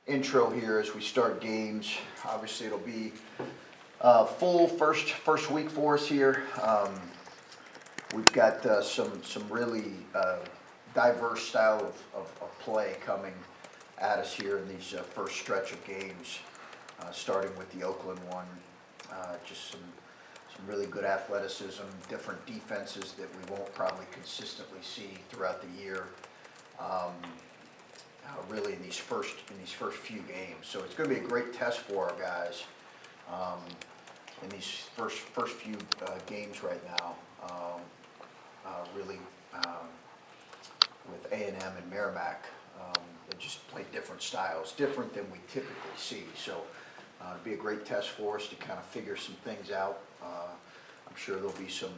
intro here as we start games. Obviously, it'll be full first week for us here. We've got some really diverse style of play coming at us here in these first stretch of games, starting with the Oakland one. Just some really good athleticism, different defenses that we won't probably consistently see throughout the year. Really in these first few games, so it's going to be a great test for our guys in these first few games right now. Really with A&M and Merrimack, they just play different styles, different than we typically see. So it'll be a great test for us to kind of figure some things out. I'm sure there'll be some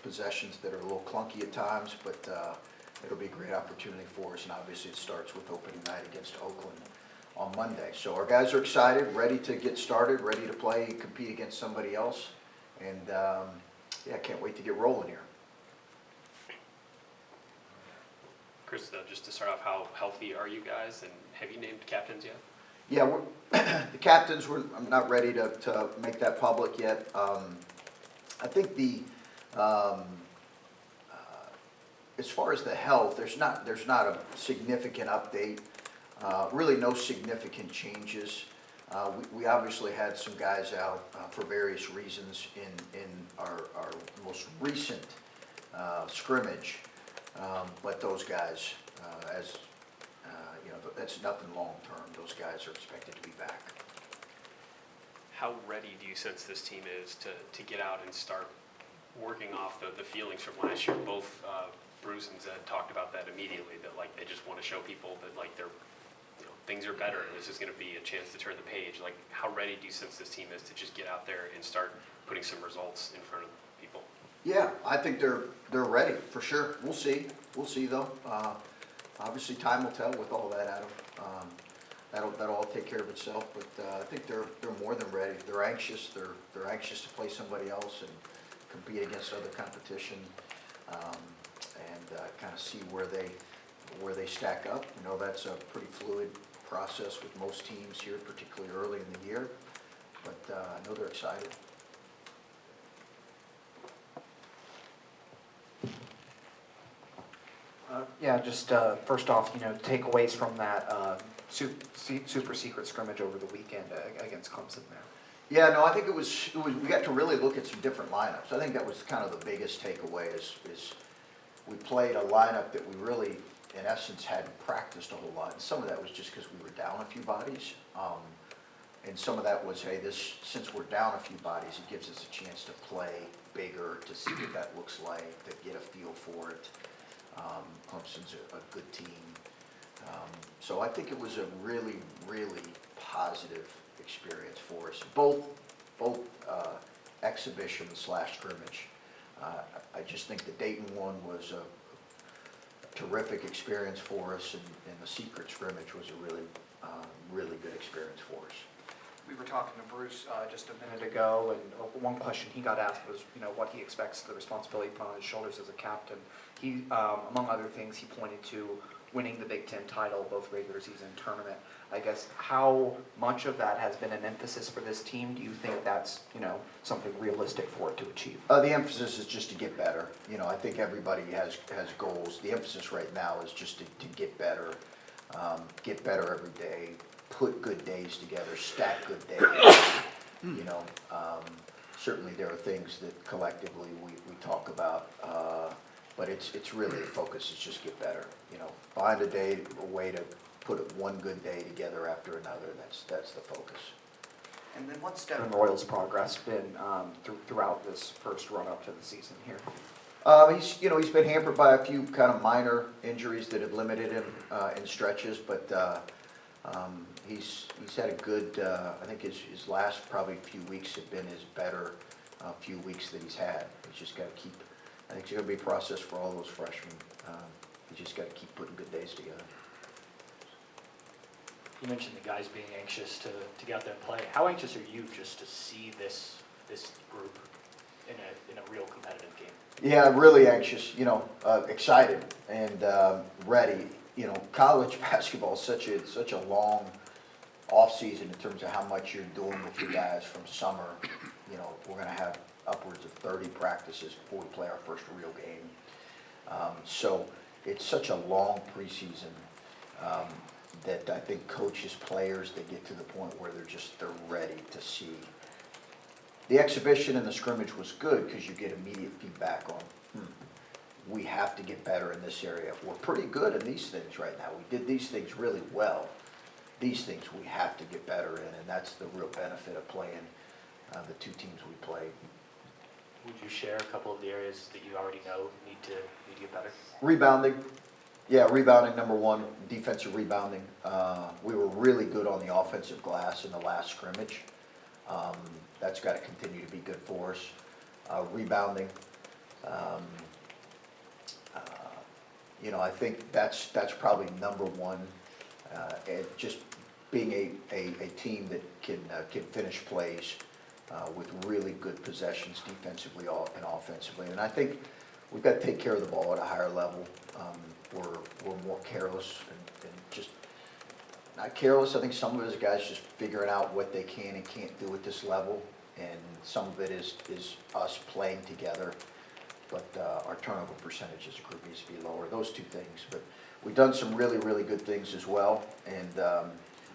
possessions that are a little clunky at times, but it'll be a great opportunity for us, and obviously it starts with opening night against Oakland on Monday. So our guys are excited, ready to get started, ready to play and compete against somebody else, and yeah, can't wait to get rolling here. Chris, just to start off, how healthy are you guys, and have you named captains yet? Yeah, the captains, I'm not ready to make that public yet. I think as far as the health, there's not a significant update. Really, no significant changes. We obviously had some guys out for various reasons in our most recent scrimmage, but those guys, as you know, that's nothing long term. Those guys are expected to be back. How ready do you sense this team is to get out and start working off the feelings from last year? Both Bruce and Zed talked about that immediately, that like they just want to show people that like they're, you know, things are better and this is going to be a chance to turn the page. Like, how ready do you sense this team is to just get out there and start putting some results in front of people? Yeah, I think they're ready for sure. We'll see though. Obviously, time will tell with all that, Adam. That'll all take care of itself. But I think they're more than ready. They're anxious. They're anxious to play somebody else and compete against other competition, and kind of see where they stack up. You know, that's a pretty fluid process with most teams here, particularly early in the year. But I know they're excited. Yeah, just first off, you know, takeaways from that super secret scrimmage over the weekend against Clemson there. Yeah, no, I think it was we got to really look at some different lineups. I think that was kind of the biggest takeaway is we played a lineup that we really, in essence, hadn't practiced a whole lot. And some of that was just because we were down a few bodies. And some of that was, hey, since we're down a few bodies, it gives us a chance to play bigger, to see what that looks like, to get a feel for it. Clemson's a good team. So I think it was a really, really positive experience for us, both exhibition / scrimmage. I just think the Dayton one was a terrific experience for us, and the secret scrimmage was a really good experience for us. We were talking to Bruce just a minute ago, and one question he got asked was, you know, what he expects the responsibility put on his shoulders as a captain. He, among other things, he pointed to winning the Big Ten title, both regular season and tournament. I guess how much of that has been an emphasis for this team? Do you think that's, you know, something realistic for it to achieve? The emphasis is just to get better. You know, I think everybody has goals. The emphasis right now is just to get better every day, put good days together, stack good days. You know, certainly there are things that collectively we talk about, but it's really the focus is just get better. You know, find a way to put one good day together after another. That's the focus. And then what's Devin Royal's progress been throughout this first run up to the season here? He's been hampered by a few kind of minor injuries that have limited him in stretches, but he's had a good. I think his last probably few weeks have been his better few weeks that he's had. He's just got to keep. I think it's going to be a process for all those freshmen. He's just got to keep putting good days together. You mentioned the guys being anxious to get out there and play. How anxious are you just to see this group in a real competitive game? Yeah, really anxious. You know, excited and ready. You know, college basketball is such a long off-season in terms of how much you're doing with your guys from summer. You know, we're gonna have upwards of 30 practices before we play our first real game. So it's such a long preseason that I think coaches, players, they get to the point where they're ready to see. The exhibition and the scrimmage was good because you get immediate feedback on, we have to get better in this area. We're pretty good in these things right now. We did these things really well. These things we have to get better in, and that's the real benefit of playing the two teams we played. Would you share a couple of the areas that you already know need to get better? Rebounding. Yeah, rebounding, number one, defensive rebounding. We were really good on the offensive glass in the last scrimmage. That's got to continue to be good for us. Rebounding. You know, I think that's probably number one. Just being a team that can finish plays with really good possessions defensively and offensively. And I think we've got to take care of the ball at a higher level. We're more careless and just not careless. I think some of it is guys just figuring out what they can and can't do at this level, and some of it is us playing together. But our turnover percentage as a group needs to be lower. Those two things. But we've done some really, really good things as well, and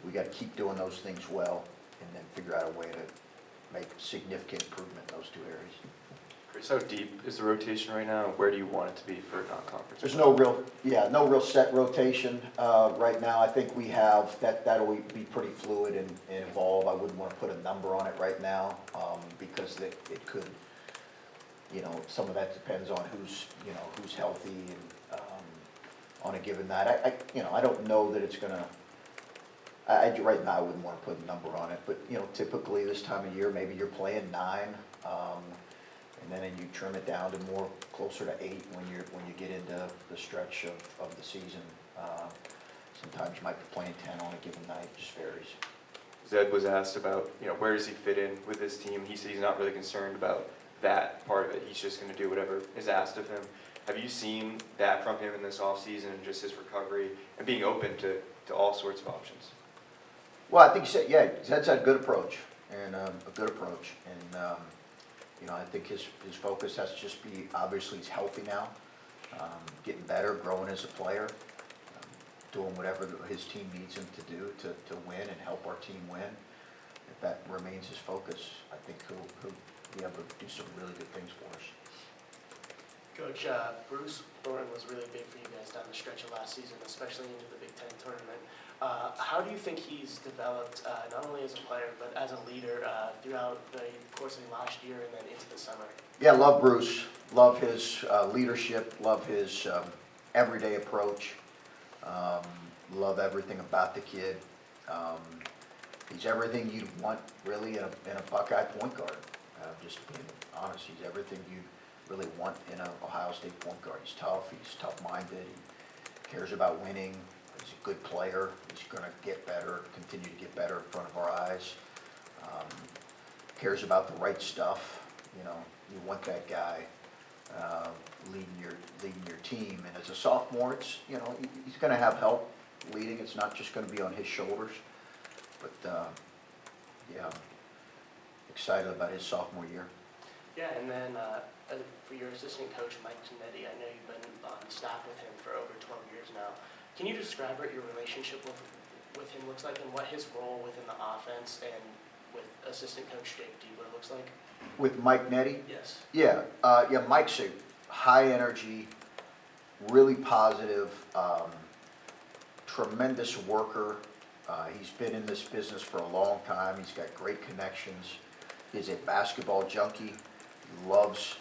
we got to keep doing those things well, and then figure out a way to make significant improvement in those two areas. Chris, how deep is the rotation right now? Where do you want it to be for non-conference? There's no real set rotation right now. I think we have that'll be pretty fluid and evolve. I wouldn't want to put a number on it right now because it could, you know, some of that depends on who's healthy and on a given night. I don't know that it's gonna. Right now I wouldn't want to put a number on it, but you know, typically this time of year, maybe you're playing 9. And then you trim it down to more closer to 8 when you get into the stretch of the season. Sometimes you might be playing 10 on a given night, it just varies. Zed was asked about, you know, where does he fit in with his team? He said he's not really concerned about that part of it. He's just going to do whatever is asked of him. Have you seen that from him in this offseason and just his recovery and being open to all sorts of options? Well, I think Zed's had a good approach and you know, I think his focus has to just be, obviously he's healthy now, getting better, growing as a player, doing whatever his team needs him to do to win and help our team win. If that remains his focus, I think he'll be able to do some really good things for us. Coach, Bruce Thornton was really big for you guys down the stretch of last season, especially into the Big Ten tournament. How do you think he's developed, not only as a player, but as a leader throughout the course of last year and then into the summer? Yeah, love Bruce. Love his leadership. Love his everyday approach. Love everything about the kid. He's everything you'd want, really, in a Buckeye point guard. Just being honest, he's everything you really want in an Ohio State point guard. He's tough-minded, he cares about winning, he's a good player, he's going to get better, continue to get better in front of our eyes. Cares about the right stuff. You know, you want that guy leading your team. And as a sophomore, it's, you know, he's going to have help leading. It's not just going to be on his shoulders. But yeah, excited about his sophomore year. Yeah, and then for your assistant coach, Mike Giannetti, I know you've been on staff with him for over 12 years now. Can you describe what your relationship with him looks like and what his role within the offense and with assistant coach Jake Diebler looks like? With Mike Nettie? Yes. Yeah, Mike's a high energy, really positive, tremendous worker. He's been in this business for a long time. He's got great connections. He's a basketball junkie. He loves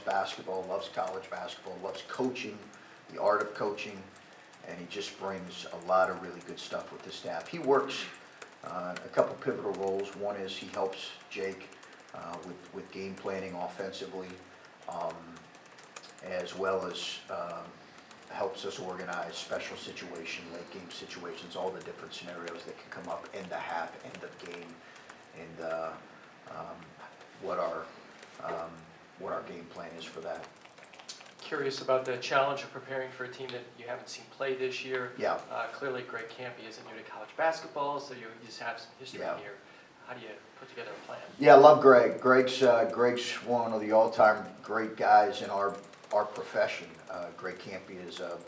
basketball, loves college basketball, loves coaching, the art of coaching, and he just brings a lot of really good stuff with the staff. He works a couple pivotal roles. One is he helps Jake with game planning offensively, as well as helps us organize special situation, late game situations, all the different scenarios that can come up in the half, end of game, and what our game plan is for that. curious about the challenge of preparing for a team that you haven't seen play this year. Yeah. Clearly, Greg Kampe isn't new to college basketball, so you just have some history Yeah. here. How do you put together a plan? Yeah, I love Greg. Greg's one of the all-time great guys in our profession. Greg Kampe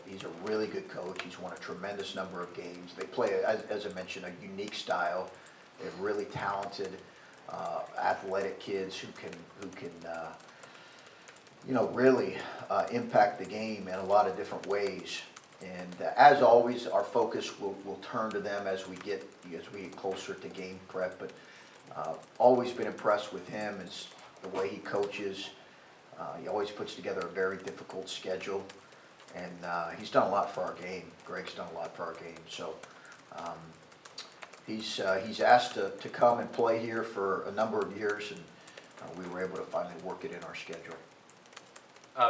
he's a really good coach. He's won a tremendous number of games. They play, as I mentioned, a unique style. They have really talented, athletic kids who can really impact the game in a lot of different ways. And as always, our focus will turn to them as we get closer to game prep. But always been impressed with him and the way he coaches. He always puts together a very difficult schedule, and he's done a lot for our game. Greg's done a lot for our game. So he's asked to come and play here for a number of years, and we were able to finally work it in our schedule.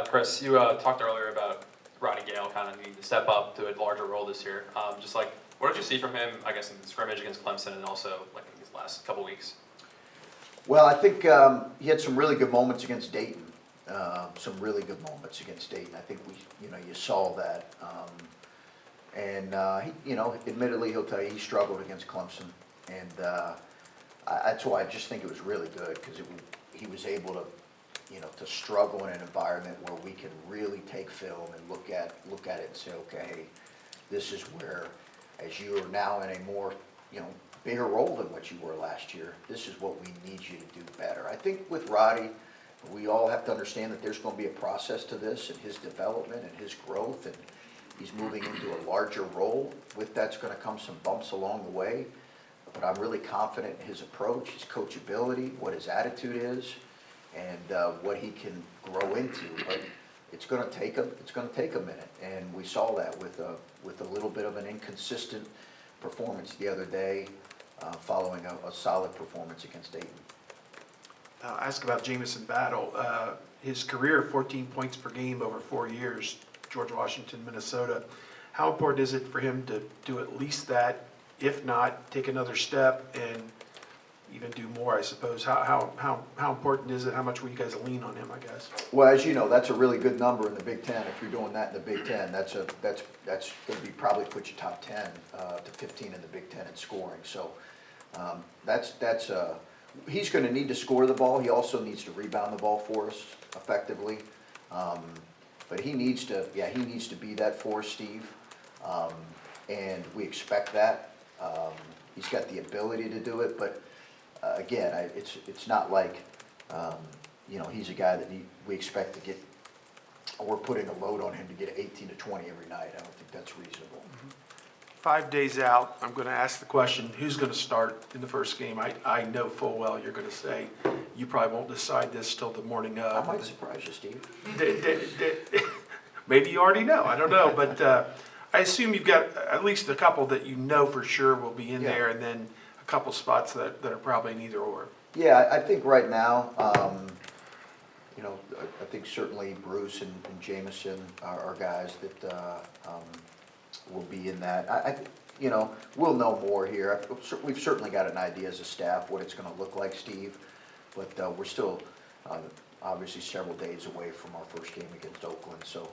Chris, you talked earlier about Roddy Gale kind of needing to step up to a larger role this year. Just like, what did you see from him, I guess, in the scrimmage against Clemson and also like in these last couple weeks? Well, I think he had some really good moments against Dayton. I think you saw that. Admittedly, he'll tell you he struggled against Clemson, and that's why I just think it was really good because he was able to struggle in an environment where we can really take film and look at it and say, okay, this is where, as you are now in a more, bigger role than what you were last year, this is what we need you to do better. I think with Roddy, we all have to understand that there's going to be a process to this and his development and his growth, and he's moving into a larger role. With that's going to come some bumps along the way, but I'm really confident in his approach, his coachability, what his attitude is, and what he can grow into. But it's going to take a minute, and we saw that with a little bit of an inconsistent performance the other day, following a solid performance against Dayton. Ask about Jameson Battle. His career, 14 points per game over 4 years, George Washington, Minnesota. How important is it for him to do at least that, if not, take another step and even do more, I suppose? How important is it? How much will you guys lean on him, I guess? Well, as you know, that's a really good number in the Big Ten. If you're doing that in the Big Ten, that's going to be probably put you top 10 to 15 in the Big Ten in scoring. So he's going to need to score the ball. He also needs to rebound the ball for us effectively. But he needs to be that for us, Steve. And we expect that. He's got the ability to do it, but again, it's not like he's a guy that we expect to get. We're putting a load on him to get 18 to 20 every night. I don't think that's reasonable. 5 days out, I'm going to ask the question, who's going to start in the first game? I know full well you're going to say you probably won't decide this till the morning of. I might surprise you, Steve. Maybe you already know, I don't know, but I assume you've got at least a couple that you know for sure will be in there, and then a couple spots that are probably an either or. Yeah, I think right now, I think certainly Bruce and Jameson are guys that will be in that. We'll know more here. We've certainly got an idea as a staff what it's going to look like, Steve, but we're still obviously several days away from our first game against Oakland, so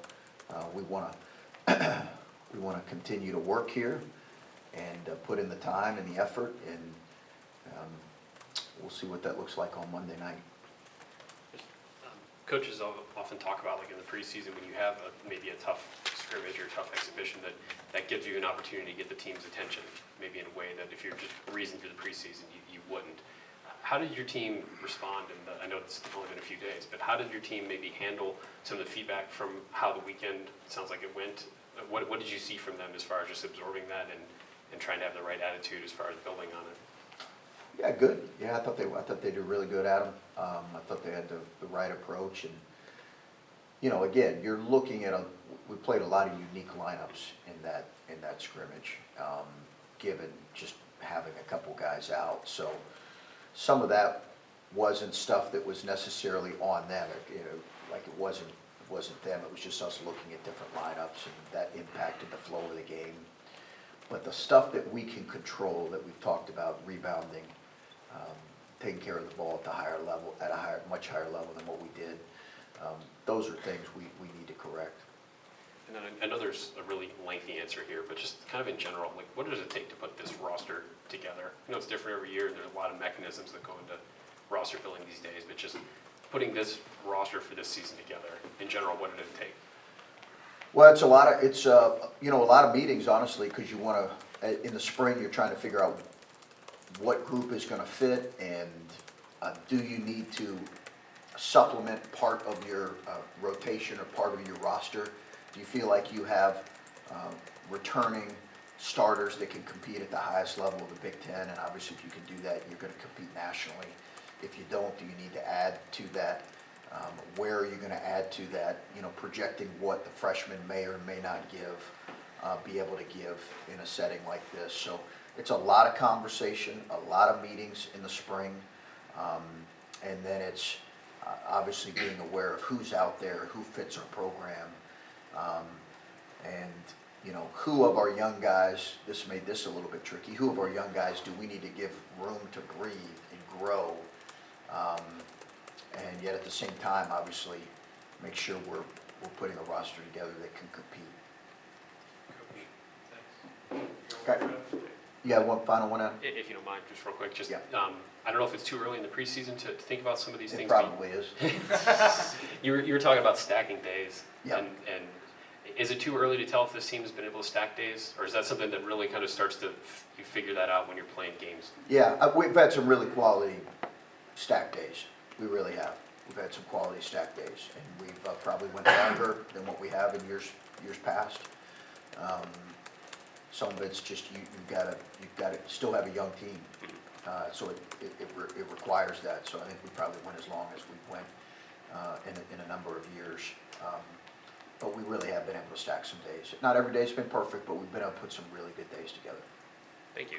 we want to continue to work here and put in the time and the effort, and we'll see what that looks like on Monday night. Coaches often talk about, like in the preseason, when you have maybe a tough scrimmage or tough exhibition, that gives you an opportunity to get the team's attention, maybe in a way that if you're just breezing through the preseason, you wouldn't. How did your team respond? I know it's only been a few days, but how did your team maybe handle some of the feedback from how the weekend sounds like it went? What did you see from them as far as just absorbing that and trying to have the right attitude as far as building on it? Yeah, good. Yeah, I thought they did really good, Adam. I thought they had the right approach, and again, you're looking at we played a lot of unique lineups in that scrimmage, given just having a couple guys out. So some of that wasn't stuff that was necessarily on them. Like it wasn't them. It was just us looking at different lineups, and that impacted the flow of the game. But the stuff that we can control, that we've talked about, rebounding, taking care of the ball at a much higher level than what we did, Those are things we need to correct. And then I know there's a really lengthy answer here, but just kind of in general, like what does it take to put this roster together? I know it's different every year, and there's a lot of mechanisms that go into roster filling these days, but just putting this roster for this season together, in general, what did it take? Well, it's a lot of meetings, honestly, because you want to, in the spring, you're trying to figure out what group is going to fit, and do you need to supplement part of your rotation or part of your roster? Do you feel like you have returning starters that can compete at the highest level of the Big Ten? And obviously, if you can do that, you're going to compete nationally. If you don't, do you need to add to that? Where are you going to add to that? Projecting what the freshmen may or may not be able to give in a setting like this. So it's a lot of conversation, a lot of meetings in the spring, and then it's obviously being aware of who's out there, who fits our program, and who of our young guys, this made this a little bit tricky, who of our young guys do we need to give room to breathe and grow, and yet at the same time, obviously, make sure we're putting a roster together that can compete. Okay. Yeah, one final one out. If you don't mind, just real quick, just, Yeah. I don't know if it's too early in the preseason to think about some of these It things. probably is. You were talking about stacking days. Yeah. And is it too early to tell if this team has been able to stack days? Or is that something that really kind of starts to, you figure that out when you're playing games? Yeah, we've had some really quality stack days. We really have. We've had some quality stack days, and we've probably went longer than what we have in years past. Some of it's just you've got to still have a young team, so it requires that. So I think we probably went as long as we went in a number of years. But we really have been able to stack some days. Not every day's been perfect, but we've been able to put some really good days together. Thank you.